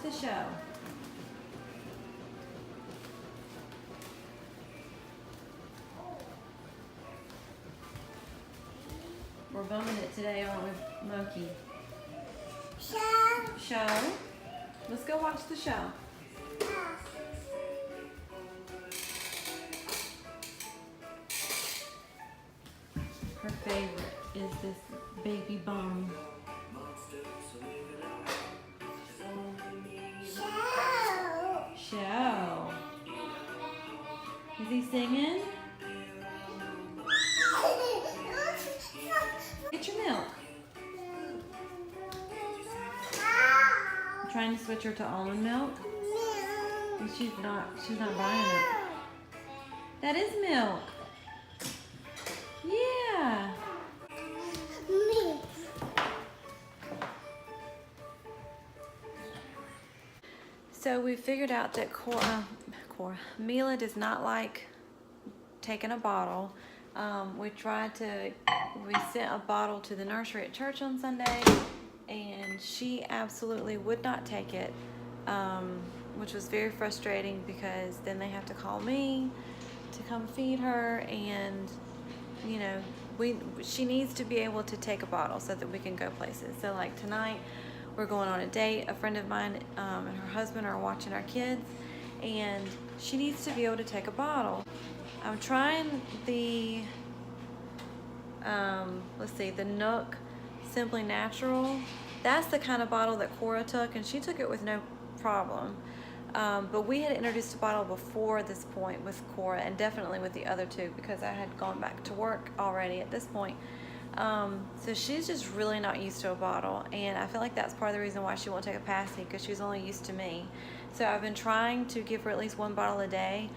the show. We're bumming it today, aren't we, Moki? Show? Let's go watch the show. Her favorite is this baby bum. Show. Is he singing? Get your milk. I'm trying to switch her to almond milk. And she's not buying it. That is milk. Yeah. So we figured out that Mila does not like taking a bottle. We sent a bottle to the nursery at church on Sunday, and she absolutely would not take it, which was very frustrating because then they have to call me to come feed her, and you know, she needs to be able to take a bottle so that we can go places. So like tonight, we're going on a date. A friend of mine and her husband are watching our kids, and she needs to be able to take a bottle. I'm trying the, the Nook Simply Natural. That's the kind of bottle that Cora took, and she took it with no problem. But we had introduced a bottle before this point with Cora, and definitely with the other two, because I had gone back to work already at this point. So she's just really not used to a bottle, and I feel like that's part of the reason why she won't take a passy, because she's only used to me. So I've been trying to give her at least one bottle a day.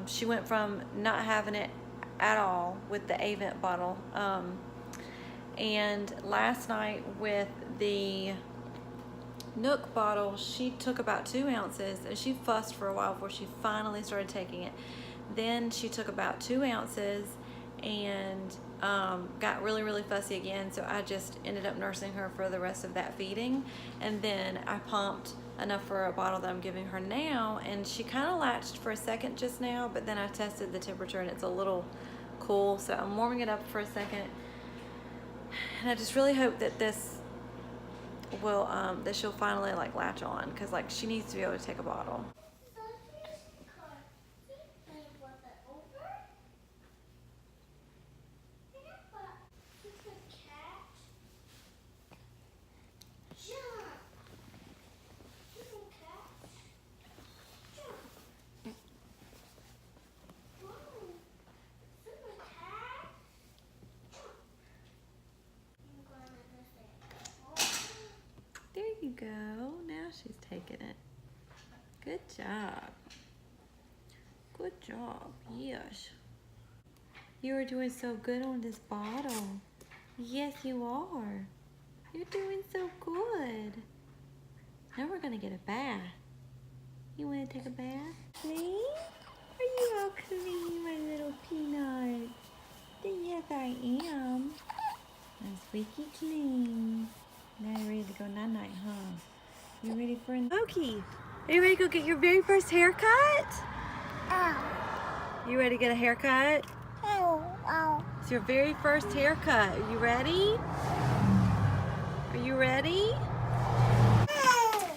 She went from not having it at all with the Avent bottle, and last night with the Nook bottle, she took about 2 ounces, and she fussed for a while before she finally started taking it. Then she took about 2 ounces and got really fussy again, so I just ended up nursing her for the rest of that feeding, and then I pumped enough for a bottle that I'm giving her now, and she kind of latched for a second just now, but then I tested the temperature and it's a little cool, so I'm warming it up for a second, and I just really hope that this will that she'll finally like latch on, because like she needs to be able to take a bottle. There you go. Now she's taking it. Good job. Good job. Yes. You are doing so good on this bottle. Yes, you are. You're doing so good. Now we're gonna get a bath. You wanna take a bath? Clean? Are you all clean, my little peanut? Yes, I am. I'm squeaky clean. Now you're ready to go night-night, huh? You ready for an Moki? Are you ready to go get your very first haircut? You ready to get a haircut? It's your very first haircut. Are you ready? Are you ready?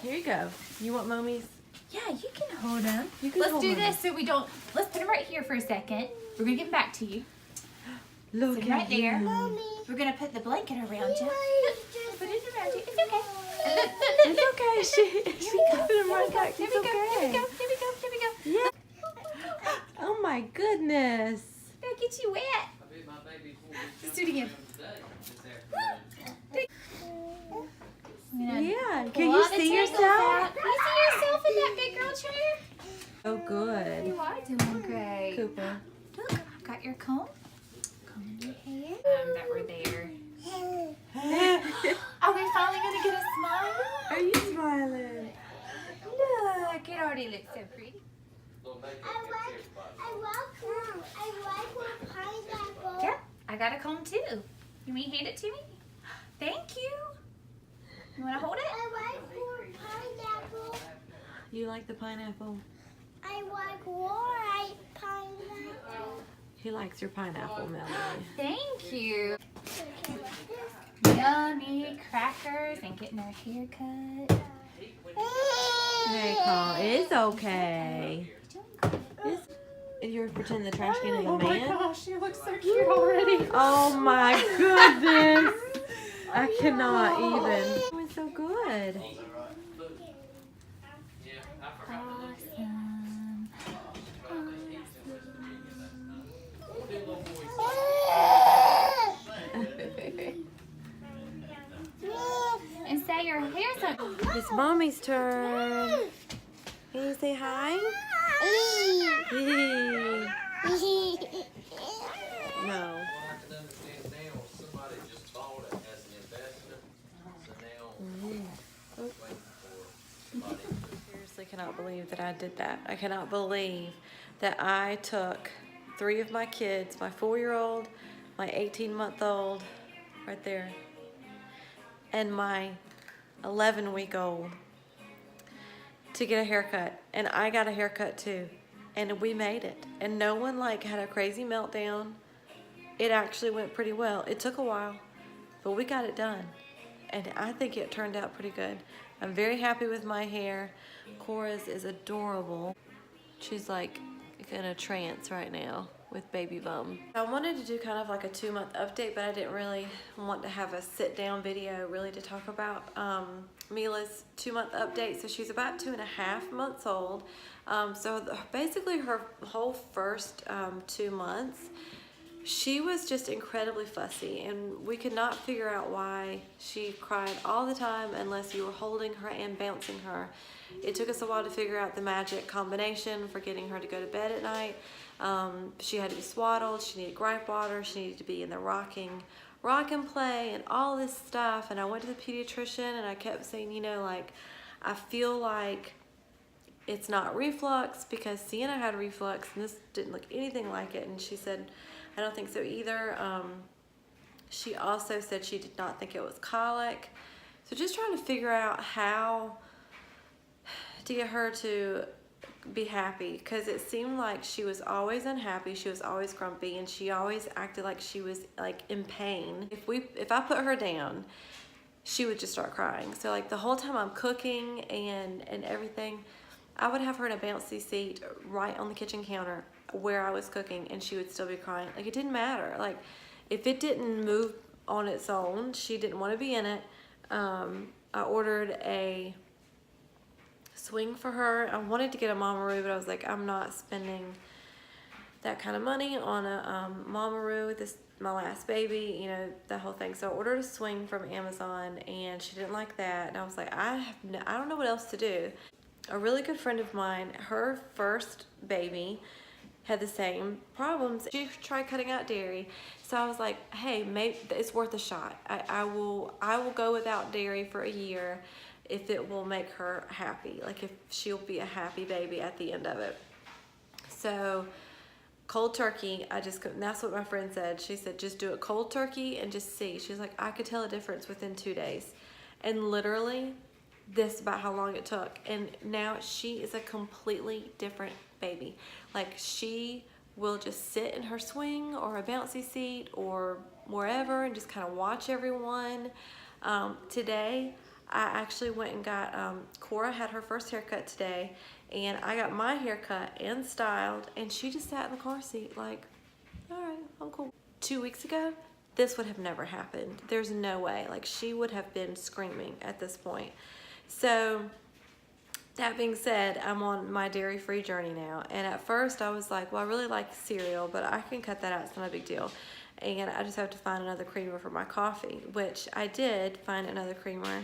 Here you go. You want Mommy's? Yeah, you can hold them. Let's do this so we don't. Let's put them right here for a second. We're gonna get them back to you. Look right there. Mommy. We're gonna put the blanket around you. Put it around you. It's okay. It's okay. She can put him right back. It's okay. Here we go. Yeah. Oh my goodness. They'll get you wet. Let's do it again. Yeah. Can you see yourself? Can you see yourself in that big girl chair? Oh, good. You are doing great. Cooper. Look, I've got your comb. Comb in your hair. That were there. Are we finally gonna get a smile? Are you smiling? Look, it already looks so pretty. Yeah, I got a comb too. You want to hand it to me? Thank you. You want to hold it? I like pineapple. You like the pineapple? I like white pineapple. He likes your pineapple, Melanie. Thank you. Okay, like this. Yummy crackers and getting our hair cut. Hey, Cole, it's okay. Doing good. You're pretending the trash can is a man? Oh my gosh, you look so cute already. Oh my goodness. I cannot even. Oh, it's so good. And say your hair's up. It's Mommy's turn. Can you say hi? No. Seriously cannot believe that I did that. I cannot believe that I took 3 of my kids, my 4-year-old, my 18-month-old, right there, and my 11-week-old to get a haircut. And I got a haircut too. And we made it. And no one like had a crazy meltdown. It actually went pretty well. It took a while, but we got it done. And I think it turned out pretty good. I'm very happy with my hair. Cora's is adorable. She's like in a trance right now with baby bum. I wanted to do kind of like a 2-month update, but I didn't really want to have a sit down video really to talk about Mila's 2-month update. So she's about 2.5 months old. Basically her whole first 2 months, she was just incredibly fussy, and we could not figure out why she cried all the time unless you were holding her and bouncing her. It took us a while to figure out the magic combination for getting her to go to bed at night. She had to be swaddled, she needed gripe water, she needed to be in the rock and play and all this stuff. And I went to the pediatrician and I kept saying, you know, like, I feel like it's not reflux, because Sienna had reflux and this didn't look anything like it. And she said, I don't think so either. She also said she did not think it was colic. So just trying to figure out how to get her to be happy, because it seemed like she was always unhappy, she was always grumpy, and she always acted like she was like in pain. If I put her down, she would just start crying. So like the whole time I'm cooking and everything, I would have her in a bouncy seat right on the kitchen counter where I was cooking, and she would still be crying. Like, it didn't matter. Like, if it didn't move on its own, she didn't want to be in it. I ordered a swing for her. I wanted to get a Mamaroo, but I was like, I'm not spending that kind of money on a Mamaroo. This my last baby, you know, that whole thing. So I ordered a swing from Amazon, and she didn't like that. And I was like, I don't know what else to do. A really good friend of mine, her first baby had the same problems. She tried cutting out dairy. So I was like, hey, maybe it's worth a shot. I will go without dairy for a year if it will make her happy. Like, if she'll be a happy baby at the end of it. So cold turkey, that's what my friend said. She said, just do it cold turkey and just see. She's like, I could tell a difference within 2 days. And literally, this is about how long it took. And now she is a completely different baby. Like, she will just sit in her swing or a bouncy seat or wherever and just kind of watch everyone. Today, I actually went and got, Cora had her first haircut today, and I got my hair cut and styled, and she just sat in the car seat like, all right, I'm cool. 2 weeks ago, this would have never happened. There's no way. Like, she would have been screaming at this point. So that being said, I'm on my dairy-free journey now. And at first I was like, well, I really like cereal, but I can cut that out. It's not a big deal. And I just have to find another creamer for my coffee, which I did find another creamer.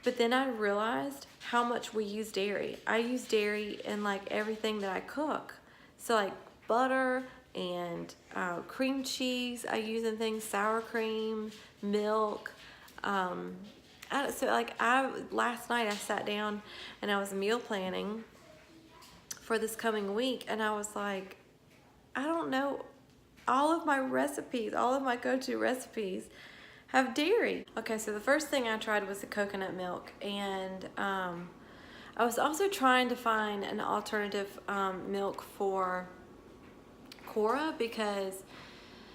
But then I realized how much we use dairy. I use dairy in like everything that I cook. So like butter and cream cheese I use in things, sour cream, milk. Last night I sat down and I was meal planning for this coming week, and I was like, I don't know, all of my recipes, all of my go-to recipes have dairy. Okay, so the first thing I tried was the coconut milk, and I was also trying to find an alternative milk for Cora because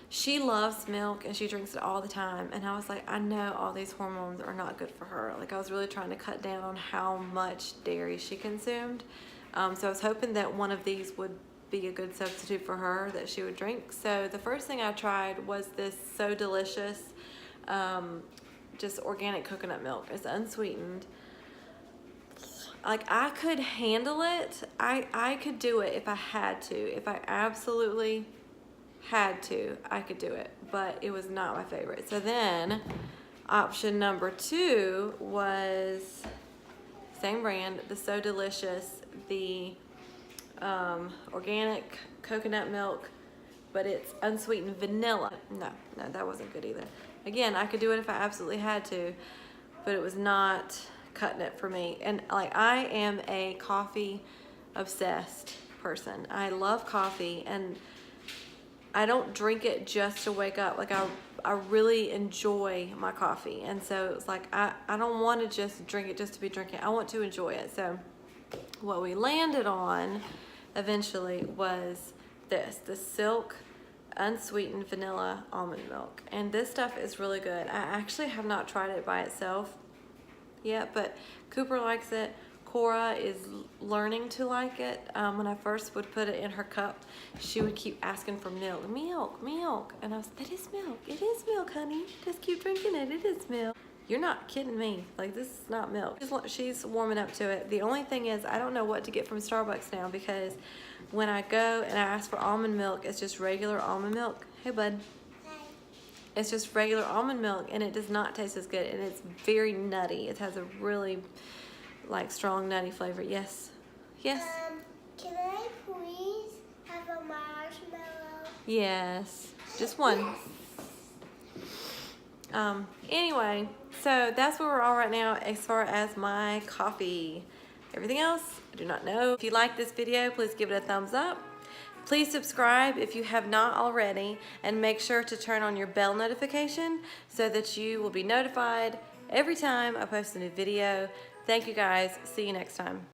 she loves milk and she drinks it all the time. And I was like, I know all these hormones are not good for her. Like, I was really trying to cut down on how much dairy she consumed. So I was hoping that one of these would be a good substitute for her that she would drink. So the first thing I tried was this So Delicious, just organic coconut milk. It's unsweetened. Like, I could handle it. I could do it if I had to. If I absolutely had to, I could do it. But it was not my favorite. So then, option number 2 was same brand, the So Delicious, the organic coconut milk, but it's unsweetened vanilla. No, that wasn't good either. Again, I could do it if I absolutely had to, but it was not cutting it for me. And like, I am a coffee obsessed person. I love coffee, and I don't drink it just to wake up. Like, I really enjoy my coffee, and so it's like I don't want to just drink it just to be drinking. I want to enjoy it. So what we landed on eventually was the Silk unsweetened vanilla almond milk, and this stuff is really good. I actually have not tried it by itself yet, but Cooper likes it. Cora is learning to like it. When I first would put it in her cup, she would keep asking for milk, milk, milk, and I was, that is milk. It is milk, honey. Just keep drinking it. It is milk. You're not kidding me. Like, this is not milk. She's warming up to it. The only thing is, I don't know what to get from Starbucks now, because when I go and I ask for almond milk, it's just regular almond milk. Hey, bud. It's just regular almond milk, and it does not taste as good, and it's very nutty. It has a really, like, strong nutty flavor. Yes. Yes. Can I please have a marshmallow? Yes. Just one. Anyway, so that's where we're all right now as far as my coffee. Everything else, I do not know. If you like this video, please give it a thumbs up. Please subscribe if you have not already, and make sure to turn on your bell notification so that you will be notified every time I post a new video. Thank you guys. See you next time.